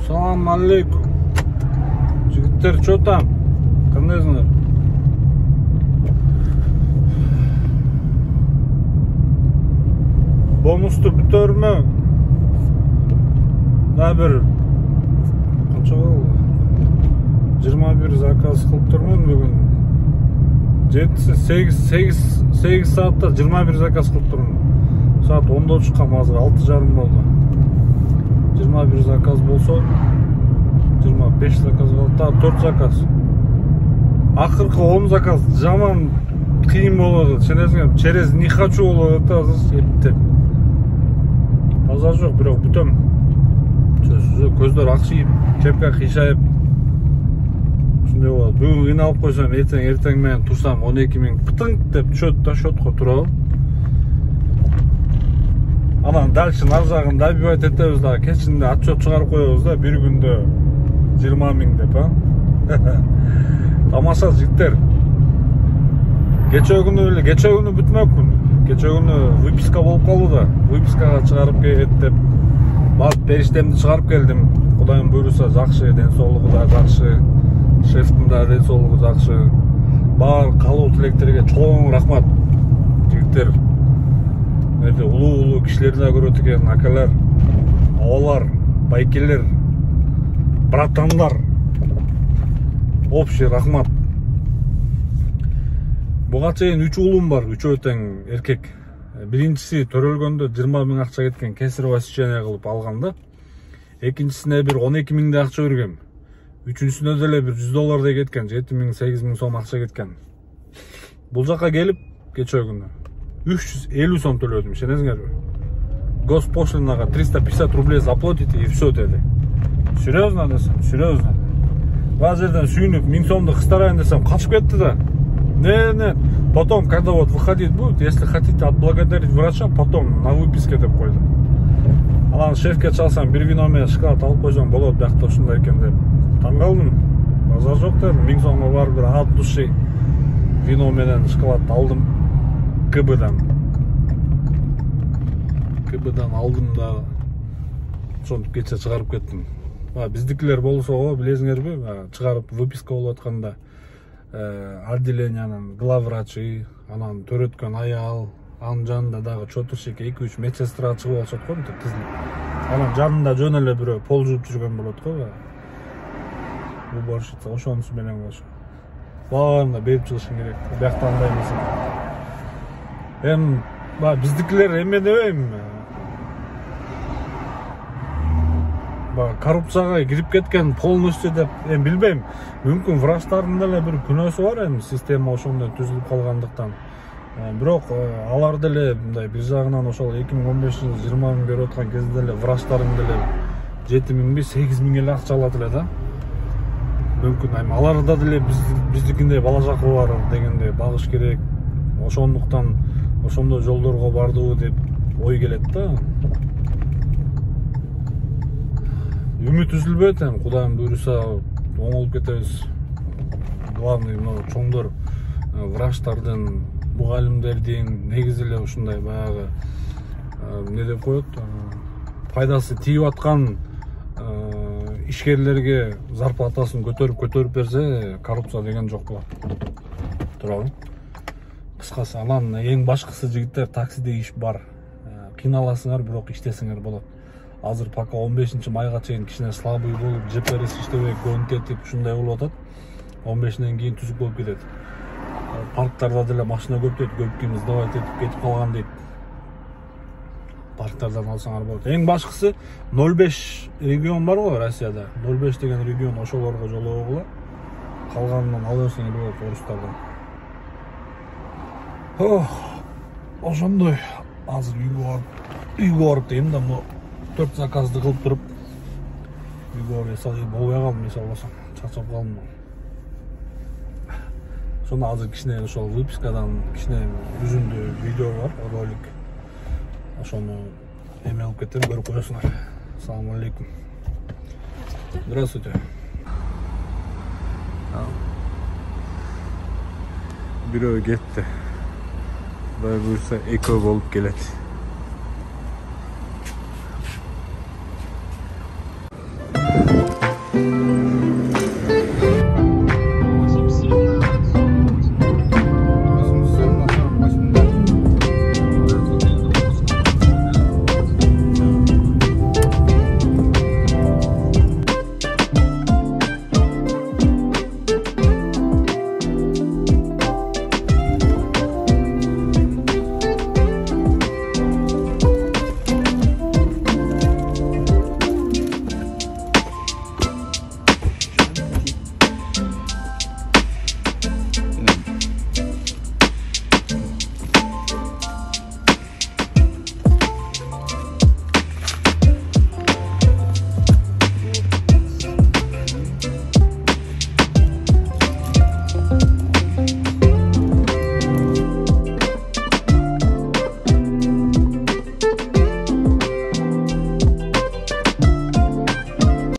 Салам алейкум. Жигиттер, чо там? Кандайсыңар? Бонусту бүтөрмө. Да бир канча болду? 21 заказ кылып турмун бүгүн. 8 саатта 21 заказ кылып турмун. Saat 10'da çıkam hazır 6:30 oldu. 21 zakaz bolsa 25 zakaz kaldı. Daha 4 zakaz. Akırkı 10 zakaz жаман кыйын болду. Сенесиңер через не хочу болду да азыр эптеп. Базар жок, бирок бүтөм. Көздөр акчыйып, кепка кыйшайып. Ушундай болот. Бүгүн кыйналып койсом, эртең менен турсам 12 000 пытынк деп счетко турабы. Анан дальше нар жагын добивать этебиз да, кечинде отчет чыгарып коебуз да, бир күндө 20 000 деп, Тамаша жигиттер. Кече күнү бүтмөкмүн. Кече күнү выписка болуп калды да. Выпискага чыгарып келет деп, бат периштемди чыгарып келдим. Кудайым буйруса жакшы, ден соолугу да жакшы, шефтин да ден соолугу жакшы. Бар калуу тилектерге чоң рахмат, жигиттер. Улуу кишилерди да көрөт экен, акалар, абалар, байкелер, братандар. Общий рахмат. Буга чейин 3 уулум бар, 3 тең эркек. Биринчиси төрөлгөндө 20 000 акча кеткен, кесарево сечение кылып алган да. Экинчисине бир 12 000 акча бергем. Үчүнчүсүнө деле бир $100 кеткен, 7 000, 8 000 сом акча кеткен. Бул жака келип, кече күнү 350 сом төлөдүм, ишенесиңерби? Госпошлинага 350 рублей заплатите и все деди. Серьезно десем, серьезно. Баз жерден сүйүнүп 1000 сомду кыстарайын десем, качып кетти да. Не. Потом, когда вот выходить будет, если хотите отблагодарить врача, потом на выписке деп койду. Анан шефке чалсам, бир вино менен шоколад алып койсоң болот, биякта ушундай экен деп. Таң калдым. Базар жок дедим, 1000 сомго барып бир от души вино менен шоколад алдым. КБдан алдым да, ошентип кече чыгарып кеттим. Биздикилер болсо го, билесиңерби, чыгарып выписка болуп атканда отделениянын главврачы, анан төрөткөн аял, анын жанында дагы чотурщик 2-3 медсестра чыгып алышат го, мынтип тизилип. Анан жанында жөн эле бирөө пол жууп жүргөн болот го. Уборщица, ошонусу менен болчу. Баарын берип чыгышың керек. Биякта андай эмес. Биздикилер эме дебейм. Коррупцияга кирип кеткен полностью деп, билбейм. Мүмкүн врачтардын деле бир күнөөсү бар, система ошондой түзүлүп калгандыктан. Бирок алар деле мындай бир жагынан ошол 2015-жылы 20 000 берип аткан кезде деле врачтардын деле 7 000 8 000 эле акча алат эле да. Мүмкүн аларда деле биздикиндей бала жакы бар дегенде багыш керек. Ошондуктан ошондой жолдорго бардыбы деп ой келет да. Үмүт үзүлбөйт, Кудайым буйруса оңолуп кетебиз. Главный чоңдор врачтардын, мугалимдердин негизи эле ушундай баягы эмне деп коет, пайдасы тийип аткан ишкерлерге зарплатасын көтөрүп берсе, коррупция деген жок болот. Туурабы? Кыскасы, анан эң башкысы жигиттер, таксиде иш бар. Кыйналасыңар, бирок иштесиңер болот. Азыр пока 15 майга чейин кичине слабый болуп, ЖПРС иштебей, көнүп кетип, ушундай болуп атат. 15-ден кийин түзүк болуп кетет. Парктарда деле машина көп дейт, көп ким сдавать этип кетип калган дейт. Парктардан алсаңар болот. Эң башкысы 05 регион бар го Россияда. 05 деген регион ошолорго жологула. Калганынан ала берсеңер болот орустардан. Ошондой азыр үйгө барып дейм да, 4 заказды кылып туруп үйгө барып болбой калдым, эсалбасам, чачап калдым. Сонда азыр кичине ошол выпискадан кичине үзүндү видео бар, ролик. Ошону эме алып кетем, көрүп коесуңар. Ассаламу алейкум. Здравствуйте. Бирөө кетти. Кудай буйруса экөө болуп келет.